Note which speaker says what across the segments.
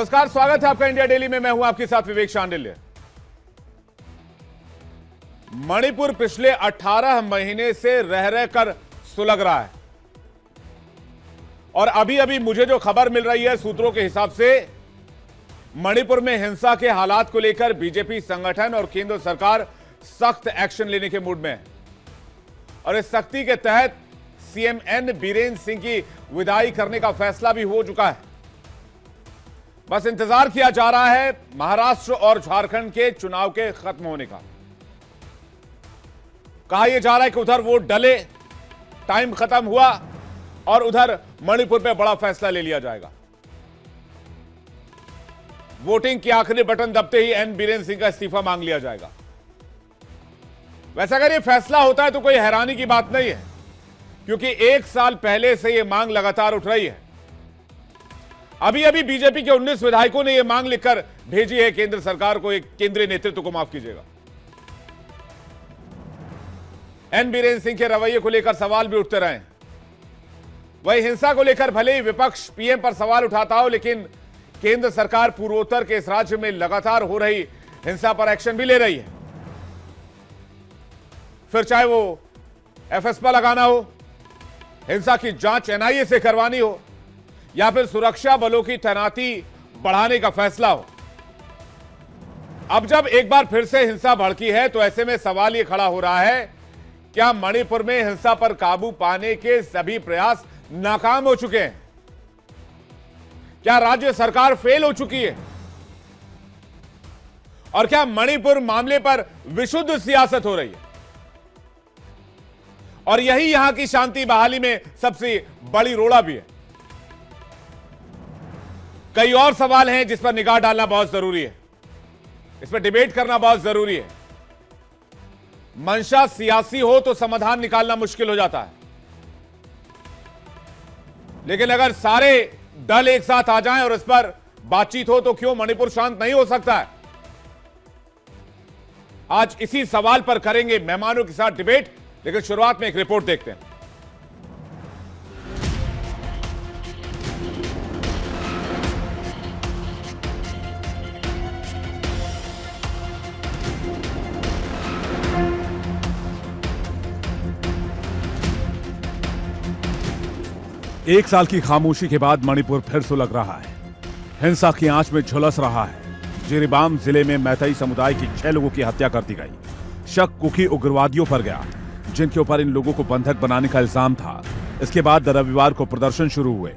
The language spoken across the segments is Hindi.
Speaker 1: नमस्कार, स्वागत है आपका इंडिया डेली में। मैं हूं आपके साथ विवेक शांडिल्य। मणिपुर पिछले 18 महीने से रह रहकर सुलग रहा है और अभी अभी मुझे जो खबर मिल रही है सूत्रों के हिसाब से मणिपुर में हिंसा के हालात को लेकर बीजेपी संगठन और केंद्र सरकार सख्त एक्शन लेने के मूड में है और इस सख्ती के तहत सीएम एन बीरेन सिंह की विदाई करने का फैसला भी हो चुका है। बस इंतजार किया जा रहा है महाराष्ट्र और झारखंड के चुनाव के खत्म होने का। कहा यह जा रहा है कि उधर वोट डले, टाइम खत्म हुआ और उधर मणिपुर में बड़ा फैसला ले लिया जाएगा। वोटिंग के आखिरी बटन दबते ही एन बीरेन सिंह का इस्तीफा मांग लिया जाएगा। वैसे अगर यह फैसला होता है तो कोई हैरानी की बात नहीं है, क्योंकि 1 साल पहले से यह मांग लगातार उठ रही है। अभी अभी बीजेपी के 19 विधायकों ने यह मांग लिखकर भेजी है केंद्र सरकार को, एक केंद्रीय नेतृत्व को, माफ कीजिएगा। एन बीरेन सिंह के रवैये को लेकर सवाल भी उठते रहे। वही हिंसा को लेकर भले ही विपक्ष पीएम पर सवाल उठाता हो, लेकिन केंद्र सरकार पूर्वोत्तर के इस राज्य में लगातार हो रही हिंसा पर एक्शन भी ले रही है। फिर चाहे वो एफएसपा लगाना हो, हिंसा की जांच एनआईए से करवानी हो या फिर सुरक्षा बलों की तैनाती बढ़ाने का फैसला हो। अब जब एक बार फिर से हिंसा भड़की है तो ऐसे में सवाल यह खड़ा हो रहा है, क्या मणिपुर में हिंसा पर काबू पाने के सभी प्रयास नाकाम हो चुके हैं? क्या राज्य सरकार फेल हो चुकी है? और क्या मणिपुर मामले पर विशुद्ध सियासत हो रही है? और यही यहां की शांति बहाली में सबसे बड़ी रोड़ा भी है। कई और सवाल हैं जिस पर निगाह डालना बहुत जरूरी है, इस पर डिबेट करना बहुत जरूरी है। मंशा सियासी हो तो समाधान निकालना मुश्किल हो जाता है, लेकिन अगर सारे दल एक साथ आ जाएं और इस पर बातचीत हो तो क्यों मणिपुर शांत नहीं हो सकता है? आज इसी सवाल पर करेंगे मेहमानों के साथ डिबेट, लेकिन शुरुआत में एक रिपोर्ट देखते हैं।
Speaker 2: एक साल की खामोशी के बाद मणिपुर फिर सुलग रहा है। हिंसा की आंच में झुलस रहा है। जिरीबाम जिले में मैतेई समुदाय की 6 लोगों की हत्या कर दी गई। शक कुकी उग्रवादियों पर गया, जिनके ऊपर इन लोगों को बंधक बनाने का इल्जाम था। इसके बाद रविवार को प्रदर्शन शुरू हुए।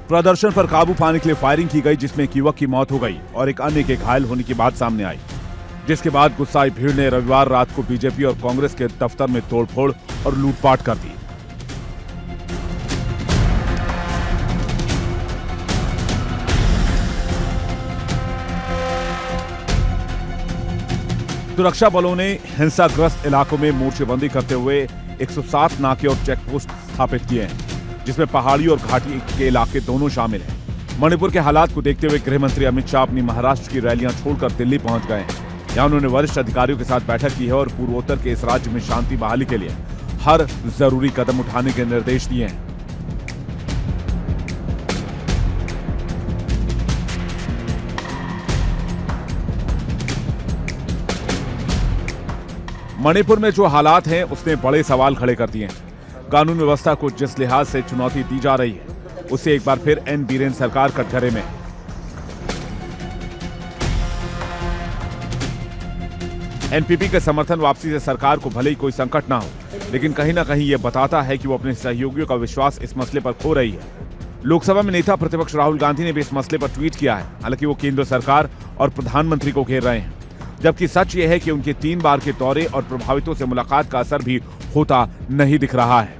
Speaker 2: प्रदर्शन पर काबू पाने के लिए फायरिंग की गई, जिसमें एक युवक की मौत हो गई और एक अन्य के घायल होने की बात सामने आई। जिसके बाद गुस्साई भीड़ ने रविवार रात को बीजेपी और कांग्रेस के दफ्तर में तोड़फोड़ और लूटपाट कर दी। सुरक्षा बलों ने हिंसाग्रस्त इलाकों में मोर्चेबंदी करते हुए 107 नाके और चेकपोस्ट स्थापित किए हैं, जिसमें पहाड़ी और घाटी के इलाके दोनों शामिल हैं। मणिपुर के हालात को देखते हुए गृह मंत्री अमित शाह अपनी महाराष्ट्र की रैलियां छोड़कर दिल्ली पहुंच गए हैं। यहां उन्होंने वरिष्ठ अधिकारियों के साथ बैठक की है और पूर्वोत्तर के इस राज्य में शांति बहाली के लिए हर जरूरी कदम उठाने के निर्देश दिए हैं। मणिपुर में जो हालात हैं उसने बड़े सवाल खड़े कर दिए हैं। कानून व्यवस्था को जिस लिहाज से चुनौती दी जा रही है, उससे एक बार फिर एन बीरेन सरकार कटघरे में है। एनपीपी के समर्थन वापसी से सरकार को भले ही कोई संकट ना हो, लेकिन कहीं ना कहीं यह बताता है कि वो अपने सहयोगियों का विश्वास इस मसले पर खो रही है। लोकसभा में नेता प्रतिपक्ष राहुल गांधी ने भी इस मसले पर ट्वीट किया है। हालांकि वो केंद्र सरकार और प्रधानमंत्री को घेर रहे हैं, जबकि सच यह है कि उनके 3 बार के दौरे और प्रभावितों से मुलाकात का असर भी होता नहीं दिख रहा है।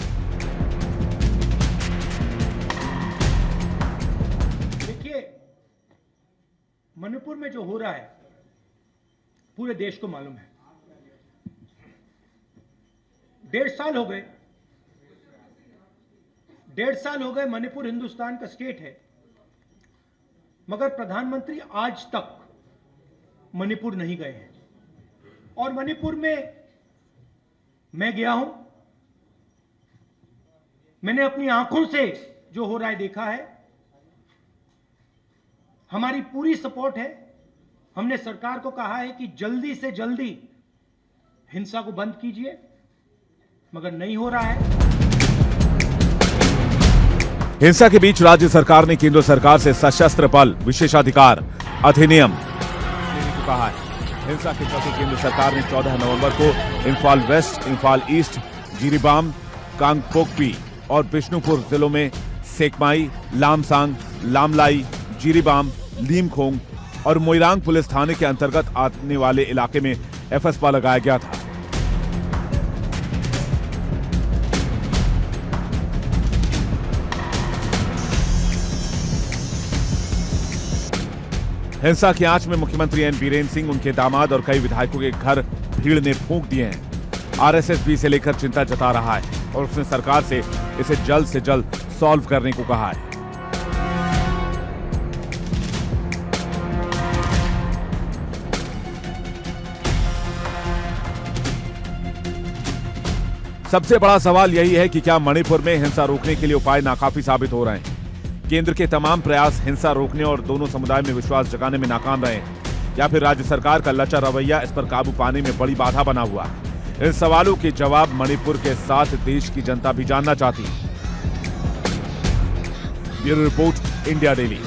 Speaker 3: देखिए, मणिपुर में जो हो रहा है पूरे देश को मालूम है। 1.5 साल हो गए, 1.5 साल हो गए मणिपुर हिंदुस्तान का स्टेट है, मगर प्रधानमंत्री आज तक मणिपुर नहीं गए हैं। और मणिपुर में मैं गया हूं, मैंने अपनी आंखों से जो हो रहा है देखा है। हमारी पूरी सपोर्ट है। हमने सरकार को कहा है कि जल्दी से जल्दी हिंसा को बंद कीजिए, मगर नहीं हो रहा है।
Speaker 2: हिंसा के बीच राज्य सरकार ने केंद्र सरकार से सशस्त्र बल विशेषाधिकार अधिनियम लेने को कहा है। हिंसा के चलते केंद्र सरकार ने 14 नवंबर को इम्फाल वेस्ट, इम्फाल ईस्ट, जिरीबाम, कांगपोकपी और बिष्णुपुर जिलों में सेकमाई, लामसांग, लामलाई, जिरीबाम, लीमखोंग और मोइरांग पुलिस थाने के अंतर्गत आने वाले इलाके में एफएसपा लगाया गया था। हिंसा की आंच में मुख्यमंत्री एन बीरेन्द्र सिंह, उनके दामाद और कई विधायकों के घर भीड़ ने फूंक दिए हैं। आरएसएस भी इसे लेकर चिंता जता रहा है और उसने सरकार से इसे जल्द से जल्द सॉल्व करने को कहा है। सबसे बड़ा सवाल यही है कि क्या मणिपुर में हिंसा रोकने के लिए उपाय नाकाफी साबित हो रहे हैं? केंद्र के तमाम प्रयास हिंसा रोकने और दोनों समुदाय में विश्वास जगाने में नाकाम रहे हैं, या फिर राज्य सरकार का लचा रवैया इस पर काबू पाने में बड़ी बाधा बना हुआ है? इन सवालों के जवाब मणिपुर के साथ देश की जनता भी जानना चाहती है। Bureau report, India daily.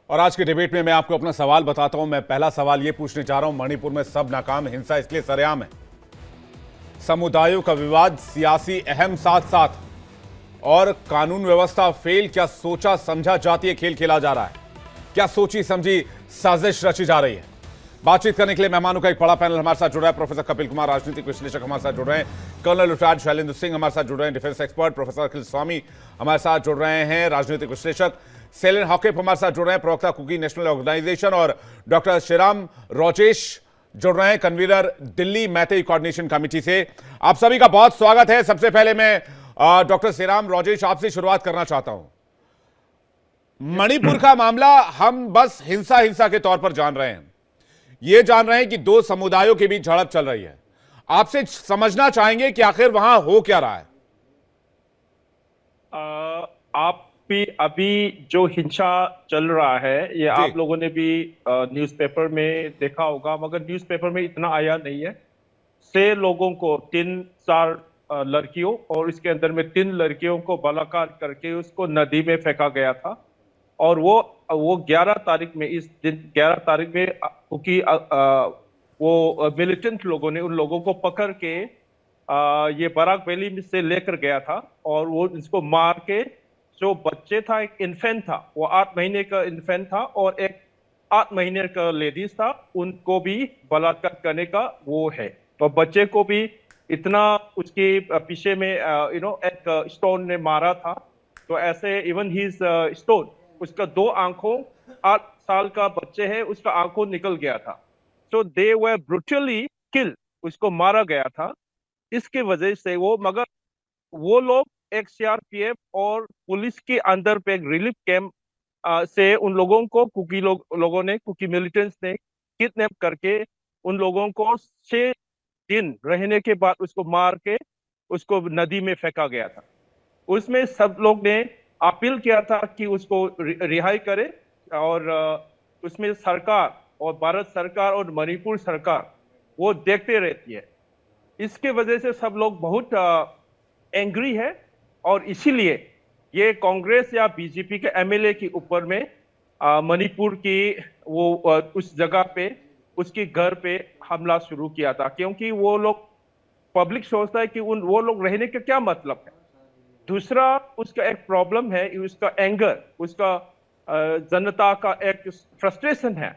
Speaker 1: और आज के डिबेट में मैं आपको अपना सवाल बताता हूं। मैं पहला सवाल यह पूछने जा रहा हूं, मणिपुर में सब नाकाम, हिंसा इसलिए सरेआम है, समुदायों का विवाद, सियासी अहम साथ साथ और कानून व्यवस्था फेल। क्या सोचा समझा जातीय खेल खेला जा रहा है? क्या सोची समझी साजिश रची जा रही है? बातचीत करने के लिए मेहमानों का एक बड़ा पैनल हमारे साथ जुड़ रहा है। प्रोफेसर कपिल कुमार, राजनीतिक विश्लेषक, हमारे साथ जुड़ रहे हैं। कर्नल रिटायर्ड शैलेंद्र सिंह हमारे साथ जुड़ रहे हैं, डिफेंस एक्सपर्ट। प्रोफेसर अखिल स्वामी हमारे साथ जुड़ रहे हैं, राजनीतिक विश्लेषक। सेलिन हॉकेप हमारे साथ जुड़ रहे हैं, प्रवक्ता कुकी नेशनल ऑर्गेनाइजेशन। और डॉक्टर श्रीराम राजेश जुड़ रहे हैं, convener Delhi Meitei coordination committee से। आप सभी का बहुत स्वागत है। सबसे पहले मैं डॉक्टर श्रीराम राजेश आपसे शुरुआत करना चाहता हूं। मणिपुर का मामला हम बस हिंसा हिंसा के तौर पर जान रहे हैं, ये जान रहे हैं कि दो समुदायों के बीच झड़प चल रही है। आपसे समझना चाहेंगे कि आखिर वहां हो क्या रहा है?
Speaker 4: आप भी अभी जो हिंसा चल रहा है ये आप लोगों ने भी न्यूज़पेपर में देखा होगा, मगर न्यूज़पेपर में इतना आया नहीं है। 6 लोगों को, 3-4 लड़कियों और इसके अंदर में 3 लड़कियों को बलात्कार करके उसको नदी में फेंका गया था। और वो 11 तारीख में, इस दिन 11 तारीख में, क्योंकि वो मिलिटेंट लोगों ने उन लोगों को पकड़ के ये बराक वैली से लेकर गया था और वो इसको मार के, जो बच्चे था, एक इन्फेंट था, वो 8 महीने का इन्फेंट था और एक 8 महीने का लेडीज था, उनको भी बलात्कार करने का वो है। तो बच्चे को भी इतना उसके पीछे में एक स्टोन ने मारा था। तो ऐसे इवन ही स्टोन, उसका 2 आंखों, 8 साल का बच्चे है, उसका आंखों निकल गया था। सो दे वर ब्रूटली किल, उसको मारा गया था। इसके वजह से मगर वो लोग एक सीआरपीएफ और पुलिस के अंदर पे एक रिलीफ कैंप से उन लोगों को लोगों ने, कुकी मिलिटेंट्स ने किडनैप करके उन लोगों को 6 दिन रहने के बाद उसको मार के उसको नदी में फेंका गया था। उसमें सब लोग ने अपील किया था कि उसको रिहाई करे और उसमें सरकार और भारत सरकार और मणिपुर सरकार वो देखते रहती है। इसके वजह से सब लोग बहुत एंग्री है और इसीलिए ये कांग्रेस या बीजेपी के एमएलए के ऊपर में मणिपुर की उस जगह पे, उसके घर पे हमला शुरू किया था, क्योंकि वो लोग, पब्लिक सोचता है कि वो लोग रहने का क्या मतलब है। दूसरा उसका एक प्रॉब्लम है, उसका एंगर, उसका जनता का एक फ्रस्ट्रेशन है।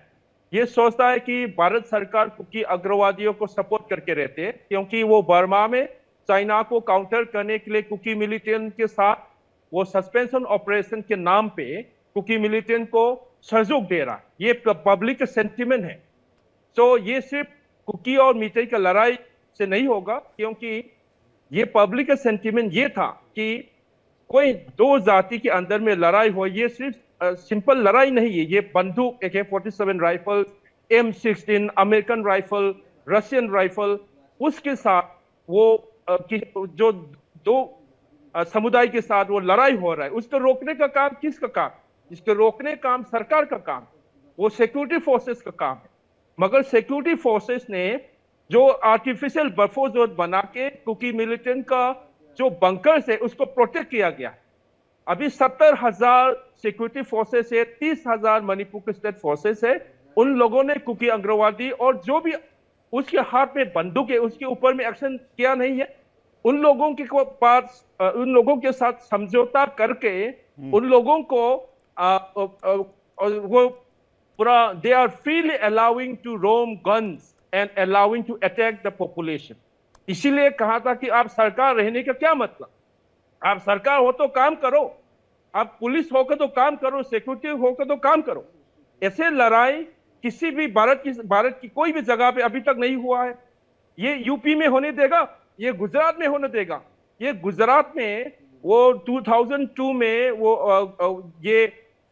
Speaker 4: ये सोचता है कि भारत सरकार कुकी अग्रवादियों को सपोर्ट करके रहते हैं, क्योंकि वो बर्मा में चाइना को काउंटर करने के लिए कुकी मिलिटेंट के साथ वो सस्पेंशन ऑपरेशन के नाम पे कुकी मिलिटेंट को सहयोग दे रहा है। ये पब्लिक सेंटिमेंट है। तो ये सिर्फ कुकी और मीतेई का लड़ाई से नहीं होगा, क्योंकि ये पब्लिक का सेंटिमेंट ये था कि कोई 2 जाति के अंदर में लड़ाई हो, ये सिर्फ सिंपल लड़ाई नहीं है। ये बंदूक, AK-47 rifle, M16, American rifle, Russian rifle, उसके साथ वो जो दो समुदाय के साथ वो लड़ाई हो रहा है, उसको रोकने का काम किसका काम? इसको रोकने का काम सरकार का काम, वो सिक्योरिटी फोर्सेस का काम है। मगर सिक्योरिटी फोर्सेस ने जो आर्टिफिशियल बफर जोन बना के कुकी मिलिटेंट का जो बंकर्स है उसको प्रोटेक्ट किया गया। अभी 70,000 सिक्योरिटी फोर्सेस है, 30,000 मणिपुर के स्टेट फोर्सेस है। उन लोगों ने कुकी अग्रवादी और जो भी उसके हाथ में बंदूक है उसके ऊपर में एक्शन किया नहीं है। उन लोगों के पास उन लोगों के साथ समझौता करके उन लोगों को वो पूरा they are freely allowing to roam guns and allowing to attack the population. इसीलिए कहा था कि आप सरकार रहने का क्या मतलब? आप सरकार हो तो काम करो, आप पुलिस होकर तो काम करो, सिक्योरिटी होकर तो काम करो। ऐसे लड़ाई किसी भी भारत की कोई भी जगह पे अभी तक नहीं हुआ है। ये यूपी में होने देगा, ये गुजरात में होने देगा। ये गुजरात में वो 2002 में वो ये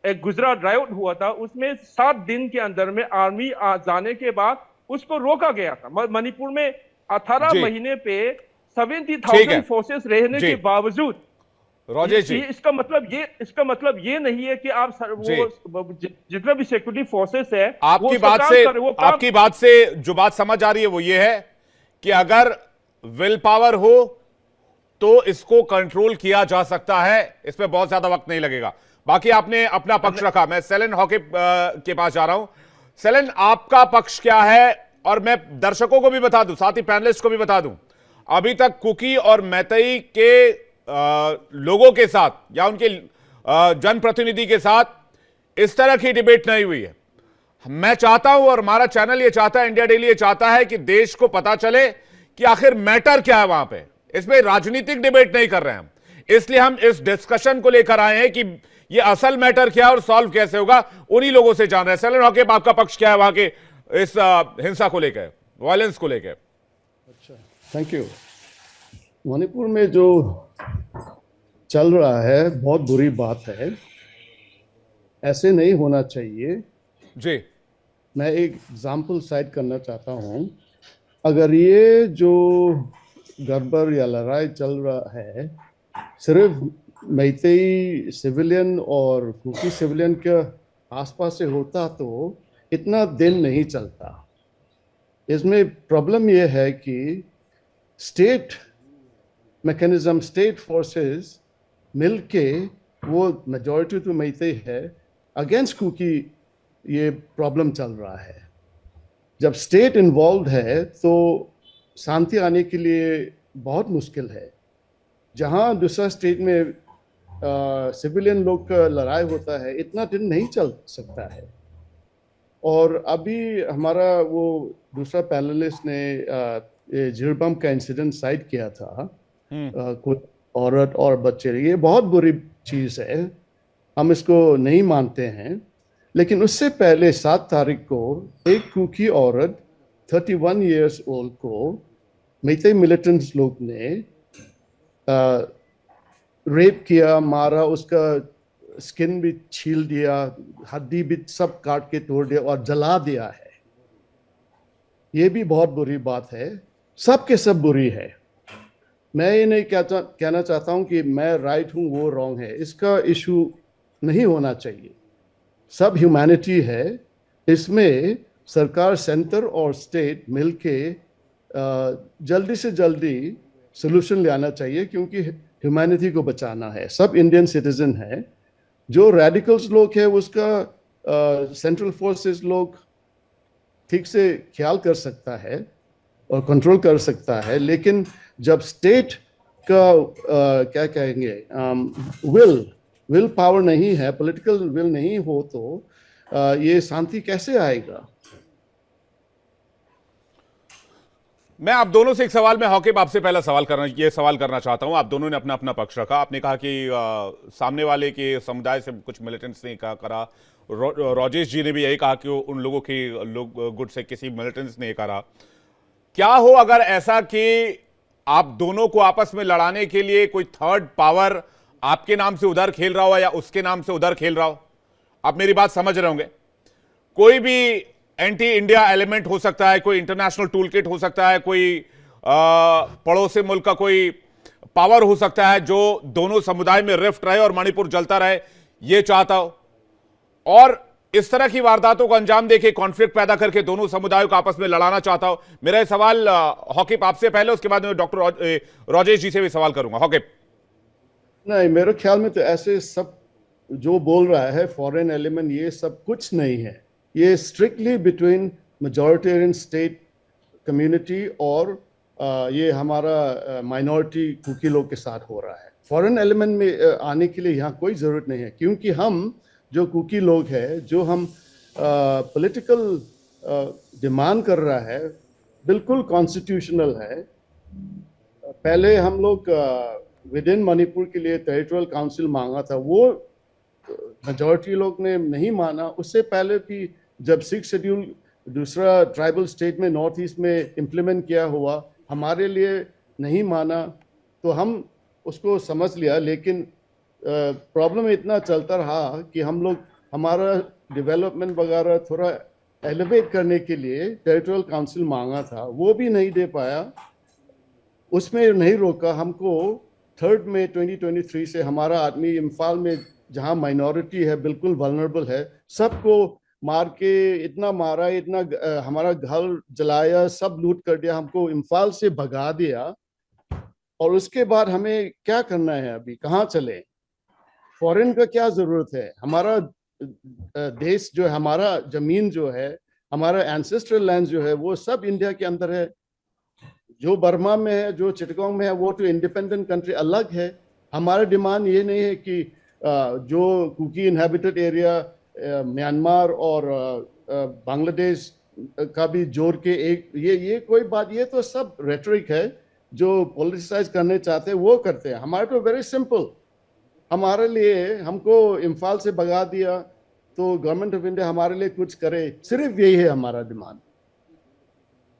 Speaker 4: एक गुजरात राइट हुआ था, उसमें 7 दिन के अंदर में आर्मी आ जाने के बाद उसको रोका गया था। मणिपुर में 18 महीने पे 70,000 फोर्सेस रहने के बावजूद
Speaker 1: राजेश जी,
Speaker 4: इसका मतलब ये नहीं है कि आप वो जितना भी सिक्योरिटी फोर्सेस है
Speaker 1: आपकी बात से जो बात समझ आ रही है वो ये है कि अगर विल पावर हो तो इसको कंट्रोल किया जा सकता है, इसमें बहुत ज्यादा वक्त नहीं लगेगा। बाकी आपने अपना पक्ष रखा। मैं सेलन हॉके के पास जा रहा हूं। सेलन, आपका पक्ष क्या है? और मैं दर्शकों को भी बता दूं, साथ ही पैनलिस्ट को भी बता दूं, अभी तक कुकी और मैतेई के लोगों के साथ या उनके जनप्रतिनिधि के साथ इस तरह की डिबेट नहीं हुई है। मैं चाहता हूं और हमारा चैनल ये चाहता है, इंडिया डेली ये चाहता है कि देश को पता चले कि आखिर मैटर क्या है वहां पे। इसमें राजनीतिक डिबेट नहीं कर रहे हैं हम, इसलिए हम इस डिस्कशन को लेकर आए हैं कि ये असल मैटर क्या है और सॉल्व कैसे होगा, उन्हीं लोगों से जान रहे हैं। सेलन हॉके, आपका पक्ष क्या है वहां के इस हिंसा को लेकर, वायलेंस को लेकर?
Speaker 5: अच्छा, थैंक यू। मणिपुर में जो चल रहा है बहुत बुरी बात है, ऐसे नहीं होना चाहिए
Speaker 1: जी।
Speaker 5: मैं एक एग्जाम्पल साइड करना चाहता हूं। अगर ये जो गड़बड़ या लड़ाई चल रहा है सिर्फ मैतेई सिविलियन और कुकी सिविलियन के आसपास से होता तो इतना दिन नहीं चलता। इसमें प्रॉब्लम यह है कि स्टेट मैकेनिज्म, स्टेट फोर्सेस मिलके, वो मेजॉरिटी तो मैतेई है, अगेंस्ट कुकी ये प्रॉब्लम चल रहा है। जब स्टेट इन्वॉल्व है तो शांति आने के लिए बहुत मुश्किल है। जहां दूसरा स्टेट में सिविलियन लोग का लड़ाई होता है, इतना दिन नहीं चल सकता है। और अभी हमारा वो दूसरा पैनलिस्ट ने जिरबम का इंसिडेंट साइड किया था, कुछ औरत और बच्चे, ये बहुत बुरी चीज़ है, हम इसको नहीं मानते हैं। लेकिन उससे पहले 7 तारीख को एक कुकी औरत 31 इयर्स ओल्ड को मैतेई मिलिटेंट्स लोग ने रेप किया, मारा, उसका स्किन भी छील दिया, हड्डी भी सब काट के तोड़ दिया और जला दिया है। ये भी बहुत बुरी बात है, सब के सब बुरी है। मैं ये नहीं कहना चाहता हूँ कि मैं राइट हूँ वो रॉन्ग है, इसका इशू नहीं होना चाहिए। सब ह्यूमैनिटी है, इसमें सरकार, सेंटर और स्टेट मिलके जल्दी से जल्दी सॉल्यूशन लाना चाहिए, क्योंकि ह्यूमैनिटी को बचाना है। सब इंडियन सिटीजन है। जो रेडिकल्स लोग हैं उसका सेंट्रल फोर्सेस लोग ठीक से ख्याल कर सकता है और कंट्रोल कर सकता है, लेकिन जब स्टेट का क्या कहेंगे विल पावर नहीं है, पॉलिटिकल विल नहीं हो, तो ये शांति कैसे आएगा?
Speaker 1: मैं आप दोनों से एक सवाल, मैं हॉके आपसे पहला सवाल करना चाहता हूं। आप दोनों ने अपना अपना पक्ष रखा। आपने कहा कि सामने वाले के समुदाय से कुछ मिलिटेंट्स ने करा। राजेश जी ने भी यही कहा कि उन लोगों की गुट से किसी मिलिटेंट्स ने करा। क्या हो अगर ऐसा कि आप दोनों को आपस में लड़ाने के लिए कोई थर्ड पावर आपके नाम से उधर खेल रहा हो या उसके नाम से उधर खेल रहा हो? आप मेरी बात समझ रहे होंगे। कोई भी एंटी इंडिया एलिमेंट हो सकता है, कोई इंटरनेशनल टूल किट हो सकता है, कोई पड़ोसी मुल्क का कोई पावर हो सकता है जो दोनों समुदाय में रिफ्ट रहे और मणिपुर जलता रहे, ये चाहता हो, और इस तरह की वारदातों को अंजाम देके कॉन्फ्लिक्ट पैदा करके दोनों समुदायों को आपस में लड़ाना चाहता हो। मेरा ये सवाल हॉकिप आपसे पहले, उसके बाद मैं डॉक्टर राजेश जी से भी सवाल करूंगा। हॉकिप।
Speaker 5: नहीं, मेरे ख्याल में तो ऐसे सब जो बोल रहा है फॉरेन एलिमेंट, ये सब कुछ नहीं है। ये strictly between majoritarian state community और ये हमारा माइनॉरिटी कुकी लोग के साथ हो रहा है। फॉरेन एलिमेंट में आने के लिए यहाँ कोई ज़रूरत नहीं है, क्योंकि हम जो कुकी लोग हैं, जो हम पॉलिटिकल डिमांड कर रहा है, बिल्कुल कॉन्स्टिट्यूशनल है। पहले हम लोग विद इन मणिपुर के लिए टेरिटोरियल काउंसिल मांगा था, वो मेजॉरिटी लोग ने नहीं माना। उससे पहले भी जब 6 शेड्यूल दूसरा ट्राइबल स्टेट में नॉर्थ ईस्ट में इम्प्लीमेंट किया हुआ, हमारे लिए नहीं माना, तो हम उसको समझ लिया। लेकिन प्रॉब्लम इतना चलता रहा कि हम लोग हमारा डेवलपमेंट वगैरह थोड़ा एलिवेट करने के लिए टेरिटोरियल काउंसिल मांगा था, वो भी नहीं दे पाया। उसमें नहीं रोका हमको। 3 मई 2023 से हमारा आदमी इम्फाल में, जहां माइनॉरिटी है, बिल्कुल वल्नरेबल है, सबको मार के, इतना मारा, इतना हमारा घर जलाया, सब लूट कर दिया, हमको इम्फाल से भगा दिया। और उसके बाद हमें क्या करना है? अभी कहाँ चले? फॉरेन का क्या जरूरत है? हमारा देश जो है, हमारा जमीन जो है, हमारा एंसेस्ट्रल लैंड जो है, वो सब इंडिया के अंदर है। जो बर्मा में है, जो चिटगांव में है, वो तो इंडिपेंडेंट कंट्री अलग है। हमारा डिमांड ये नहीं है कि जो कुकी इनहेबिटेड एरिया म्यांमार और बांग्लादेश का भी जोड़ के एक, ये कोई बात, ये तो सब रेटरिक है। जो पॉलिटिसाइज करने चाहते हैं वो करते हैं। हमारे तो वेरी सिंपल, हमारे लिए, हमको इम्फाल से भगा दिया तो गवर्नमेंट ऑफ इंडिया हमारे लिए कुछ करे, सिर्फ यही है हमारा डिमांड।